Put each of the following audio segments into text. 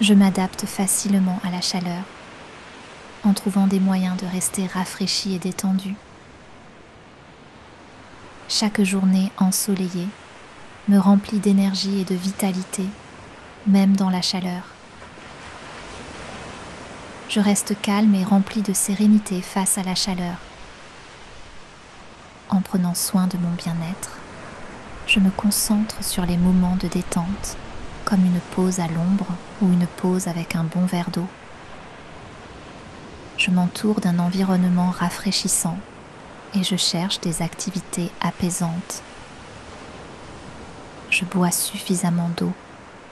Je m'adapte facilement à la chaleur, en trouvant des moyens de rester rafraîchie et détendue. Chaque journée ensoleillée me remplit d'énergie et de vitalité, même dans la chaleur. Je reste calme et remplie de sérénité face à la chaleur. En prenant soin de mon bien-être, je me concentre sur les moments de détente, comme une pause à l'ombre ou une pause avec un bon verre d'eau. Je m'entoure d'un environnement rafraîchissant et je cherche des activités apaisantes. Je bois suffisamment d'eau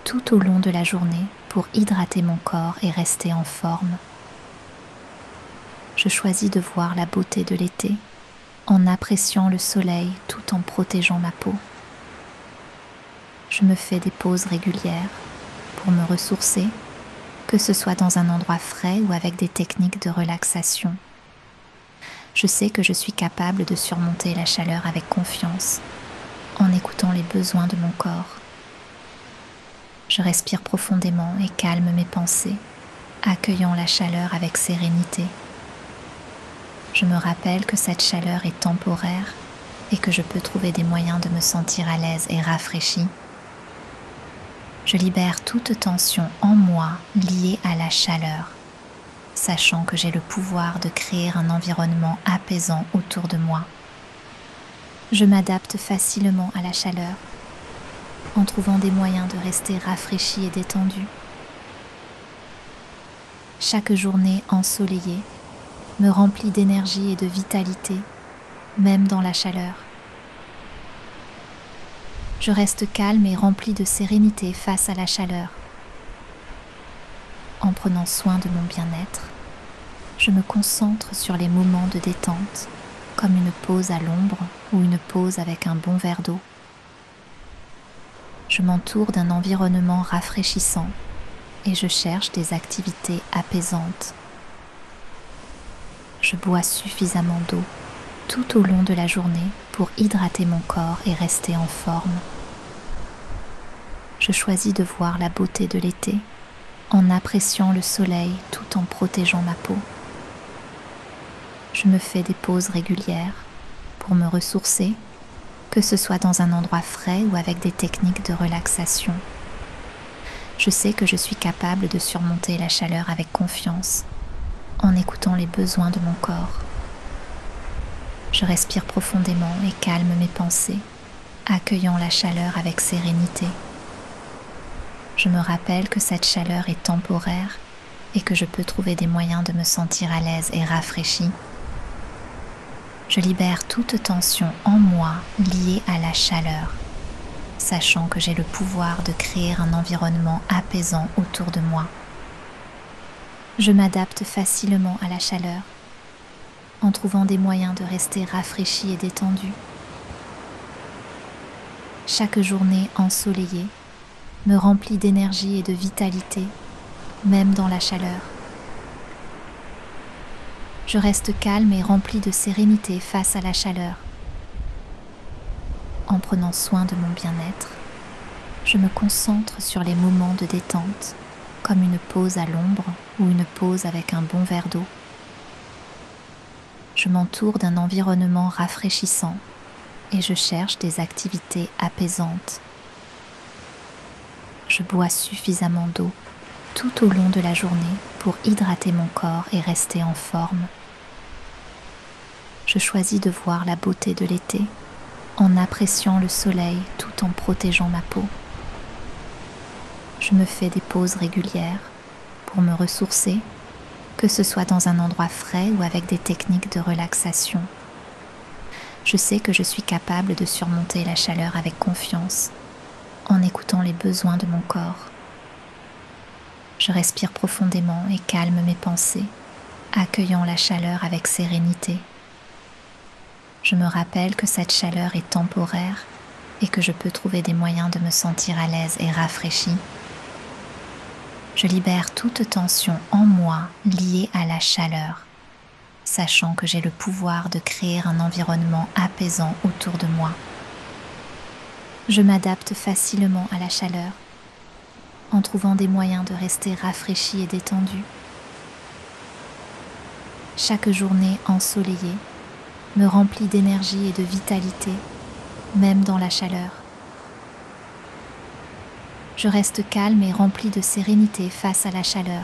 tout au long de la journée pour hydrater mon corps et rester en forme. Je choisis de voir la beauté de l'été en appréciant le soleil tout en protégeant ma peau. Je me fais des pauses régulières pour me ressourcer, que ce soit dans un endroit frais ou avec des techniques de relaxation. Je sais que je suis capable de surmonter la chaleur avec confiance, en écoutant les besoins de mon corps. Je respire profondément et calme mes pensées, accueillant la chaleur avec sérénité. Je me rappelle que cette chaleur est temporaire et que je peux trouver des moyens de me sentir à l'aise et rafraîchie. Je libère toute tension en moi liée à la chaleur, sachant que j'ai le pouvoir de créer un environnement apaisant autour de moi. Je m'adapte facilement à la chaleur, en trouvant des moyens de rester rafraîchie et détendue. Chaque journée ensoleillée me remplit d'énergie et de vitalité, même dans la chaleur. Je reste calme et remplie de sérénité face à la chaleur. En prenant soin de mon bien-être, je me concentre sur les moments de détente, comme une pause à l'ombre ou une pause avec un bon verre d'eau. Je m'entoure d'un environnement rafraîchissant et je cherche des activités apaisantes. Je bois suffisamment d'eau tout au long de la journée pour hydrater mon corps et rester en forme. Je choisis de voir la beauté de l'été en appréciant le soleil tout en protégeant ma peau. Je me fais des pauses régulières pour me ressourcer, que ce soit dans un endroit frais ou avec des techniques de relaxation. Je sais que je suis capable de surmonter la chaleur avec confiance, en écoutant les besoins de mon corps. Je respire profondément et calme mes pensées, accueillant la chaleur avec sérénité. Je me rappelle que cette chaleur est temporaire et que je peux trouver des moyens de me sentir à l'aise et rafraîchie. Je libère toute tension en moi liée à la chaleur, sachant que j'ai le pouvoir de créer un environnement apaisant autour de moi. Je m'adapte facilement à la chaleur, en trouvant des moyens de rester rafraîchie et détendue. Chaque journée ensoleillée me remplit d'énergie et de vitalité, même dans la chaleur. Je reste calme et remplie de sérénité face à la chaleur. En prenant soin de mon bien-être, je me concentre sur les moments de détente, comme une pause à l'ombre ou une pause avec un bon verre d'eau. Je m'entoure d'un environnement rafraîchissant et je cherche des activités apaisantes. Je bois suffisamment d'eau tout au long de la journée pour hydrater mon corps et rester en forme. Je choisis de voir la beauté de l'été en appréciant le soleil tout en protégeant ma peau. Je me fais des pauses régulières pour me ressourcer, que ce soit dans un endroit frais ou avec des techniques de relaxation. Je sais que je suis capable de surmonter la chaleur avec confiance, en écoutant les besoins de mon corps. Je respire profondément et calme mes pensées, accueillant la chaleur avec sérénité. Je me rappelle que cette chaleur est temporaire et que je peux trouver des moyens de me sentir à l'aise et rafraîchie. Je libère toute tension en moi liée à la chaleur, sachant que j'ai le pouvoir de créer un environnement apaisant autour de moi. Je m'adapte facilement à la chaleur, en trouvant des moyens de rester rafraîchi et détendu. Chaque journée ensoleillée me remplit d'énergie et de vitalité, même dans la chaleur. Je reste calme et rempli de sérénité face à la chaleur.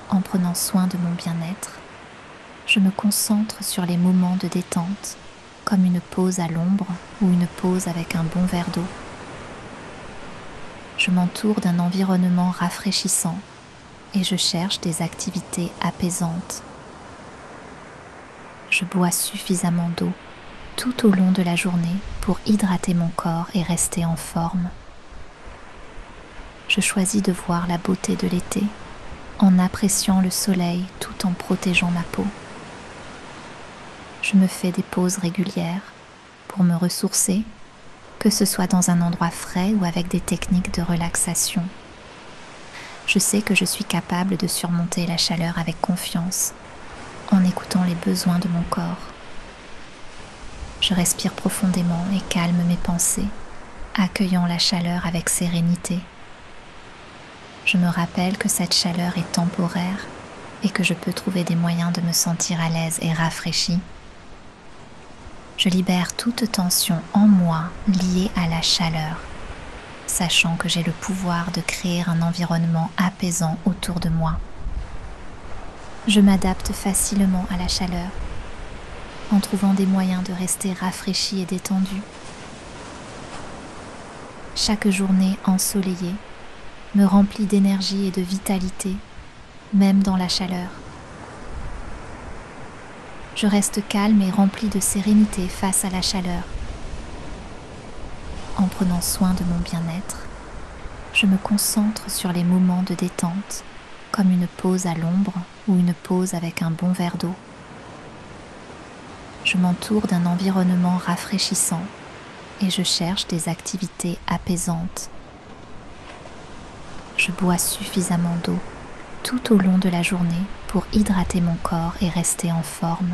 En prenant soin de mon bien-être, je me concentre sur les moments de détente, comme une pause à l'ombre ou une pause avec un bon verre d'eau. Je m'entoure d'un environnement rafraîchissant et je cherche des activités apaisantes. Je bois suffisamment d'eau tout au long de la journée pour hydrater mon corps et rester en forme. Je choisis de voir la beauté de l'été en appréciant le soleil tout en protégeant ma peau. Je me fais des pauses régulières pour me ressourcer, que ce soit dans un endroit frais ou avec des techniques de relaxation. Je sais que je suis capable de surmonter la chaleur avec confiance, en écoutant les besoins de mon corps. Je respire profondément et calme mes pensées, accueillant la chaleur avec sérénité. Je me rappelle que cette chaleur est temporaire et que je peux trouver des moyens de me sentir à l'aise et rafraîchi. Je libère toute tension en moi liée à la chaleur, sachant que j'ai le pouvoir de créer un environnement apaisant autour de moi. Je m'adapte facilement à la chaleur, en trouvant des moyens de rester rafraîchi et détendu. Chaque journée ensoleillée me remplit d'énergie et de vitalité, même dans la chaleur. Je reste calme et rempli de sérénité face à la chaleur. En prenant soin de mon bien-être, je me concentre sur les moments de détente, comme une pause à l'ombre ou une pause avec un bon verre d'eau. Je m'entoure d'un environnement rafraîchissant et je cherche des activités apaisantes. Je bois suffisamment d'eau tout au long de la journée pour hydrater mon corps et rester en forme.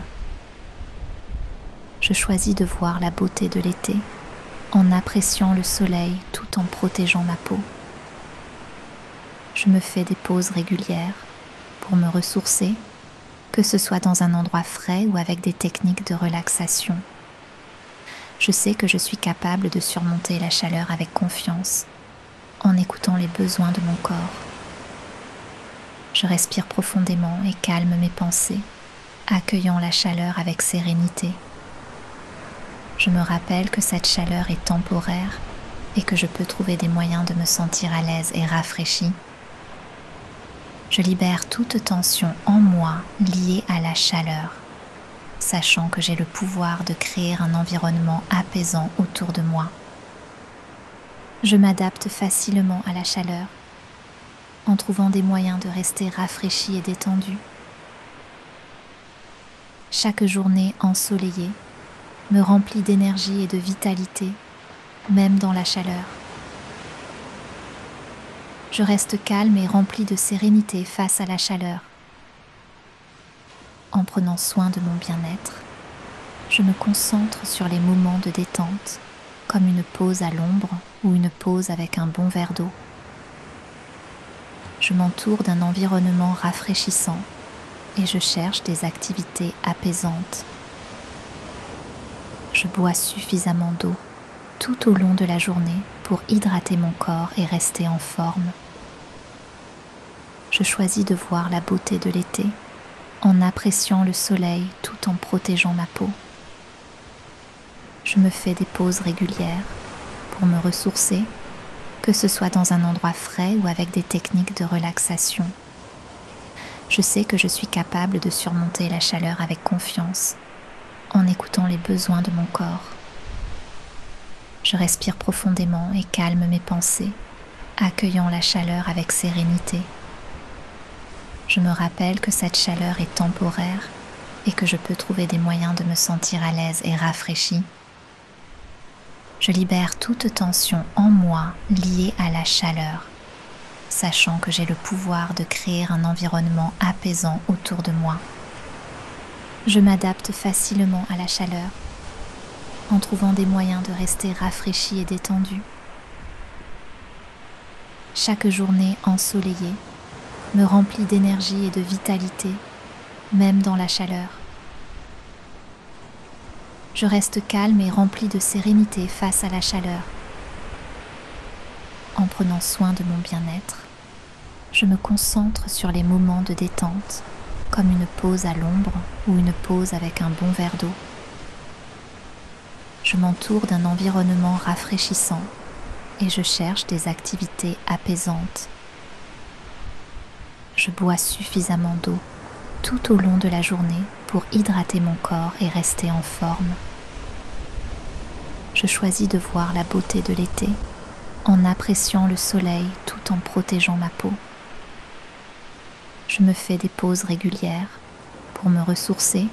Je choisis de voir la beauté de l'été en appréciant le soleil tout en protégeant ma peau. Je me fais des pauses régulières pour me ressourcer, que ce soit dans un endroit frais ou avec des techniques de relaxation. Je sais que je suis capable de surmonter la chaleur avec confiance, en écoutant les besoins de mon corps. Je respire profondément et calme mes pensées, accueillant la chaleur avec sérénité. Je me rappelle que cette chaleur est temporaire et que je peux trouver des moyens de me sentir à l'aise et rafraîchi. Je libère toute tension en moi liée à la chaleur, sachant que j'ai le pouvoir de créer un environnement apaisant autour de moi. Je m'adapte facilement à la chaleur, en trouvant des moyens de rester rafraîchi et détendu. Chaque journée ensoleillée me remplit d'énergie et de vitalité, même dans la chaleur. Je reste calme et rempli de sérénité face à la chaleur. En prenant soin de mon bien-être, je me concentre sur les moments de détente, comme une pause à l'ombre ou une pause avec un bon verre d'eau. Je m'entoure d'un environnement rafraîchissant et je cherche des activités apaisantes. Je bois suffisamment d'eau tout au long de la journée pour hydrater mon corps et rester en forme. Je choisis de voir la beauté de l'été en appréciant le soleil tout en protégeant ma peau. Je me fais des pauses régulières pour me ressourcer, que ce soit dans un endroit frais ou avec des techniques de relaxation. Je sais que je suis capable de surmonter la chaleur avec confiance, en écoutant les besoins de mon corps. Je respire profondément et calme mes pensées, accueillant la chaleur avec sérénité. Je me rappelle que cette chaleur est temporaire et que je peux trouver des moyens de me sentir à l'aise et rafraîchi. Je libère toute tension en moi liée à la chaleur, sachant que j'ai le pouvoir de créer un environnement apaisant autour de moi. Je m'adapte facilement à la chaleur, en trouvant des moyens de rester rafraîchi et détendu. Chaque journée ensoleillée me remplit d'énergie et de vitalité, même dans la chaleur. Je reste calme et remplie de sérénité face à la chaleur. En prenant soin de mon bien-être, je me concentre sur les moments de détente, comme une pause à l'ombre ou une pause avec un bon verre d'eau. Je m'entoure d'un environnement rafraîchissant et je cherche des activités apaisantes. Je bois suffisamment d'eau tout au long de la journée pour hydrater mon corps et rester en forme. Je choisis de voir la beauté de l'été en appréciant le soleil tout en protégeant ma peau. Je me fais des pauses régulières pour me ressourcer,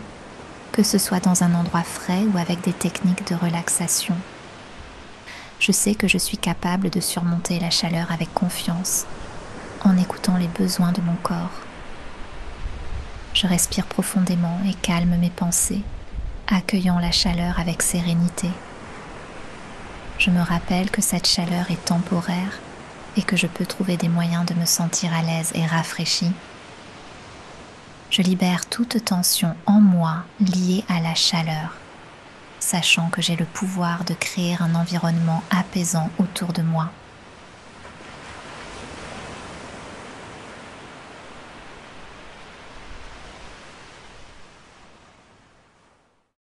que ce soit dans un endroit frais ou avec des techniques de relaxation. Je sais que je suis capable de surmonter la chaleur avec confiance en écoutant les besoins de mon corps. Je respire profondément et calme mes pensées, accueillant la chaleur avec sérénité. Je me rappelle que cette chaleur est temporaire et que je peux trouver des moyens de me sentir à l'aise et rafraîchie. Je libère toute tension en moi liée à la chaleur, sachant que j'ai le pouvoir de créer un environnement apaisant autour de moi.